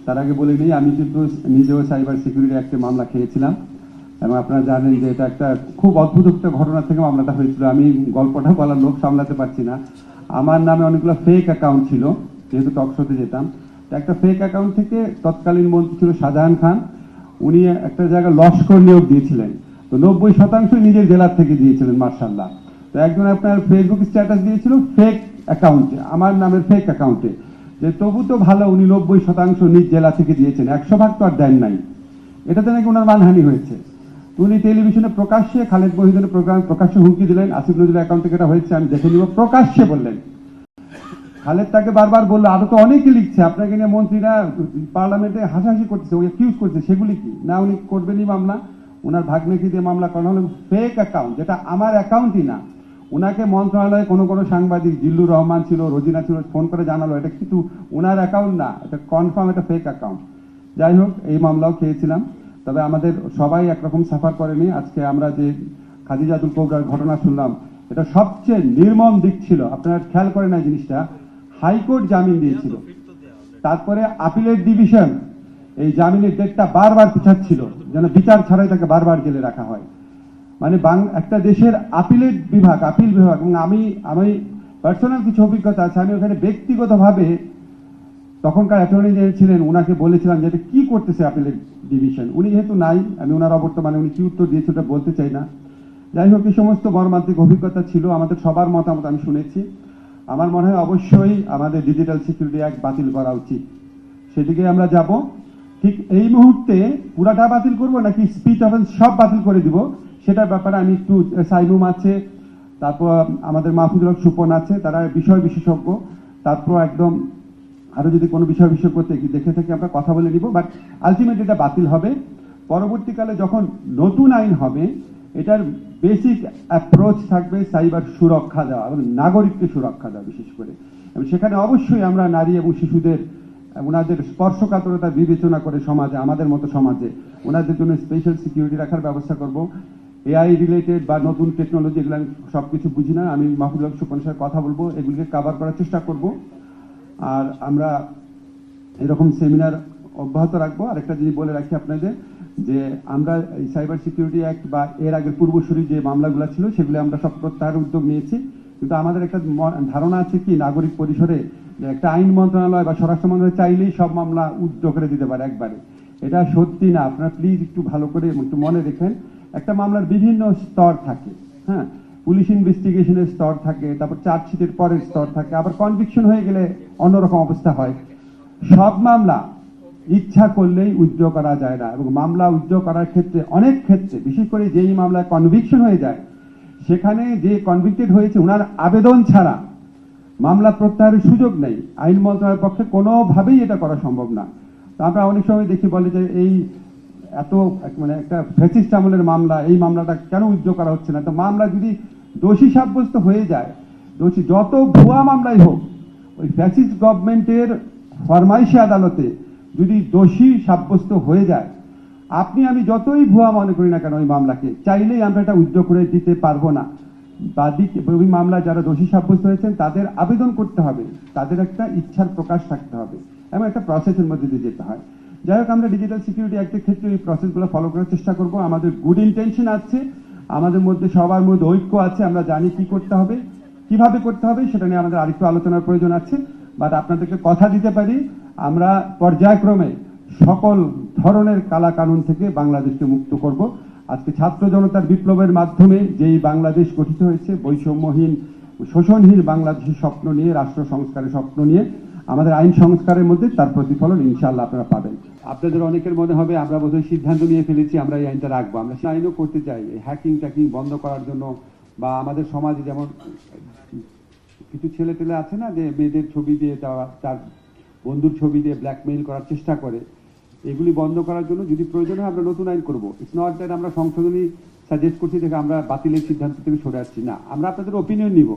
তার আগে বলে নিই, আমি কিন্তু নিজেও সাইবার সিকিউরিটি অ্যাক্টে মামলা খেয়েছিলাম এবং আপনারা জানেন যে এটা একটা খুব অদ্ভুত একটা ঘটনা থেকে মামলাটা হয়েছিল। আমি গল্পটা বলার লোক সামলাতে পারছি না। আমার নামে অনেকগুলো ফেক অ্যাকাউন্ট ছিল, যেহেতু টকশোতে যেতাম। একটা ফেক অ্যাকাউন্ট থেকে তৎকালীন মন্ত্রী ছিল শাহজাহান খান, উনি একটা জায়গায় লস্কর নিয়োগ দিয়েছিলেন। তো 90% নিজের জেলার থেকে দিয়েছিলেন মার্শাল্লাহ। তো একজন আপনার ফেসবুক স্ট্যাটাস দিয়েছিল ফেক অ্যাকাউন্টে, আমার নামের ফেক অ্যাকাউন্টে, যে তবু তো ভালো উনি 90% নিজ জেলা থেকে দিয়েছেন, 100% তো আর দেন নাই। এটাতে নাকি ওনার মানহানি হয়েছে। উনি টেলিভিশনে প্রকাশ্যে খালেদ মহিউদ্দিনের প্রোগ্রাম প্রকাশ্যে হুমকি দিলেন, আসিফ নজরুলের অ্যাকাউন্ট থেকে এটা হয়েছে, আমি দেখে নিব, প্রকাশ্যে বললেন। খালেদ তাকে বারবার বললো, আরো তো অনেকে লিখছে আপনাকে নিয়ে, মন্ত্রীরা পার্লামেন্টে হাসাহাসি করতেছে, ওই অ্যাকিউজ করছে, সেগুলি কি না, উনি করবেনই মামলা। ওনার ভাগ্নেকে দিয়ে মামলা করানো হলো ফেক অ্যাকাউন্ট, যেটা আমার অ্যাকাউন্টই না। ওনাকে মন্ত্রণালয়ে কোনো সাংবাদিক, জিল্লুর রহমান ছিল, রোজিনা ছিল, ফোন করে জানালো এটা কিন্তু ওনার অ্যাকাউন্ট না, এটা কনফার্ম এটা ফেক অ্যাকাউন্ট। যাই হোক, এই মামলাও খেয়েছিলাম। তবে আমাদের সবাই একরকম সাফার করেনি। আজকে আমরা যে খাদিজাতুল কোবরার ঘটনা শুনলাম, এটা সবচেয়ে নির্মম দিক ছিল। আপনারা খেয়াল করেন না জিনিসটা, হাইকোর্ট জামিন দিয়েছিল, তারপরে আপিলের ডিভিশন এই জামিনের ডেটটা বারবার পিছাচ্ছিল, যেন বিচার ছাড়াই তাকে বারবার জেলে রাখা হয়। মানে একটা দেশের আপিল বিভাগ, এবং আমি পার্সোনাল কিছু অভিজ্ঞতা আছে। আমি ওখানে ব্যক্তিগতভাবে তখনকার অ্যাটর্নি জেনারেল ছিলেন, ওনাকে বলেছিলাম যে এটা কি করতেছে আপিলের ডিভিশন। উনি যেহেতু নাই, আমি ওনার অবর্তমানে উনি কি উত্তর দিয়েছে ওটা বলতে চাই না। যাই হোক, এই সমস্ত মর্মান্তিক অভিজ্ঞতা ছিল। আমাদের সবার মতামত আমি শুনেছি। আমার মনে হয় অবশ্যই আমাদের ডিজিটাল সিকিউরিটি অ্যাক্ট বাতিল করা উচিত, সেদিকে আমরা যাব। ঠিক এই মুহূর্তে পুরাটা বাতিল করব নাকি স্পিচ অফেন্স সব বাতিল করে দিব, সেটার ব্যাপারে আমি একটু, সাইমুম আছে, তারপর আমাদের মাহফুজুল হক সুপন আছে, তারা বিষয় বিশেষজ্ঞ, তারপর একদম আরো যদি কোনো বিষয় বিশেষজ্ঞ দেখে থেকে আমরা কথা বলে নিব। বাট আলটিমেটলি এটা বাতিল হবে। পরবর্তীকালে যখন নতুন আইন হবে, এটার বেসিক অ্যাপ্রোচ থাকবে সাইবার সুরক্ষা দেওয়া এবং নাগরিককে সুরক্ষা দেওয়া বিশেষ করে। এবং সেখানে অবশ্যই আমরা নারী এবং শিশুদের, ওনাদের স্পর্শকাতরতা বিবেচনা করে সমাজে, আমাদের মতো সমাজে ওনাদের জন্য স্পেশাল সিকিউরিটি রাখার ব্যবস্থা করব। এআই রিলেটেড বা নতুন টেকনোলজি, এগুলো আমি সবকিছু বুঝি না, আমি মাহফুজুল হক সুপনের সাথে কথা বলবো, এগুলিকে কভার করার চেষ্টা করব। আর আমরা এরকম সেমিনার অব্যাহত রাখবো। আরেকটা জিনিস বলে রাখি আপনাদের, যে আমরা এই সাইবার সিকিউরিটি অ্যাক্ট বা এর আগে পূর্বসূরি যে মামলাগুলো ছিল সেগুলো আমরা সব প্রত্যাহারের উদ্যোগ নিয়েছি। কিন্তু আমাদের একটা ধারণা আছে কি, নাগরিক পরিসরে যে একটা আইন মন্ত্রণালয় বা স্বরাষ্ট্র মন্ত্রণালয় চাইলেই সব মামলা উদ্যোগ করে দিতে পারে একবারে। এটা সত্যি না, আপনারা প্লিজ একটু ভালো করে একটু মনে রেখেন। একটা মামলার বিভিন্ন স্তর থাকে, হ্যাঁ, পুলিশ ইনভেস্টিগেশনের স্তর থাকে, তারপর চার্জশিটের পরের স্তর থাকে, আবার কনভিকশন হয়ে গেলে অন্যরকম অবস্থা হয়। সব মামলা ইচ্ছা করলেই উইথড্র করা যায় না, এবং মামলা উইথড্র করার ক্ষেত্রে অনেক ক্ষেত্রে, বিশেষ করে যেই মামলায় কনভিকশন হয়ে যায়, সেখানে যে কনভিক্টেড হয়েছে ওনার আবেদন ছাড়া মামলা প্রত্যাহারের সুযোগ নেই। আইন মন্ত্রণালয়ের পক্ষে কোনোভাবেই এটা করা সম্ভব না। তো আমরা অনেক সময় দেখি বলে যে এই এত মানে একটা ফ্যাসিস্ট আমলের মামলা, এই মামলাটা কেন উইথড্র করা হচ্ছে না। তো মামলা যদি দোষী সাব্যস্ত হয়ে যায়, দোষী যত ভুয়া মামলাই হোক, ওই ফ্যাসিস্ট গভর্নমেন্টের ফরমাইশি আদালতে যদি দোষী সাব্যস্ত হয়ে যায়, আপনি আমি যতই ভুয়া মনে করি না কেন, ওই মামলাকে চাইলেই আমরা এটা উইথড্র করে দিতে পারবো না। বাদী ওই মামলায় যারা দোষী সাব্যস্ত হয়েছেন তাদের আবেদন করতে হবে, তাদের একটা ইচ্ছার প্রকাশ থাকতে হবে এবং একটা প্রসেসের মধ্যে দিয়ে যেতে হয়। যাই হোক, আমরা ডিজিটাল সিকিউরিটি অ্যাক্টের ক্ষেত্রে এই প্রসেসগুলো ফলো করার চেষ্টা করব। আমাদের গুড ইন্টেনশন আছে, আমাদের মধ্যে সবার মধ্যে ঐক্য আছে, আমরা জানি কি করতে হবে, কিভাবে করতে হবে, সেটা নিয়ে আমাদের আরেকটু আলোচনার প্রয়োজন আছে। বাট আপনাদেরকে কথা দিতে পারি, আমরা পর্যায়ক্রমে সকল ধরনের কালা কানুন থেকে বাংলাদেশকে মুক্ত করব। আজকে ছাত্র জনতার বিপ্লবের মাধ্যমে যেই বাংলাদেশ গঠিত হয়েছে, বৈষম্যহীন শোষণহীন বাংলাদেশের স্বপ্ন নিয়ে, রাষ্ট্র সংস্কারের স্বপ্ন নিয়ে, আমাদের আইন সংস্কারের মধ্যে তার প্রতিফলন ইনশাআল্লাহ আপনারা পাবেন। আপনাদের অনেকের মনে হবে আমরা বোধহয় সিদ্ধান্ত নিয়ে ফেলেছি আমরা এই আইনটা রাখবো। আমরা সেই আইনও করতে চাই, হ্যাকিং ট্যাকিং বন্ধ করার জন্য। বা আমাদের সমাজে যেমন কিছু ছেলে পেলে আছে না, যে মেয়েদের ছবি দিয়ে দেওয়া, তার বন্ধুর ছবি দিয়ে ব্ল্যাকমেইল করার চেষ্টা করে, এগুলি বন্ধ করার জন্য যদি প্রয়োজন হয় আমরা নতুন আইন করবো। ইটস নট দ্যাট আমরা সংশোধনী সাজেস্ট করছি দেখে আমরা বাতিলের সিদ্ধান্ত থেকে সরে আসছি না, আমরা আপনাদের ওপিনিয়ন নিব।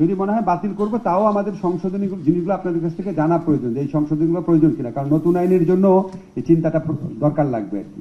যদি মনে হয় বাতিল করবো, তাও আমাদের সংশোধনী জিনিসগুলো আপনাদের কাছ থেকে জানা প্রয়োজন, যে এই সংশোধনীগুলো প্রয়োজন কিনা, কারণ নতুন আইনের জন্য এই চিন্তাটা দরকার লাগবে আর কি।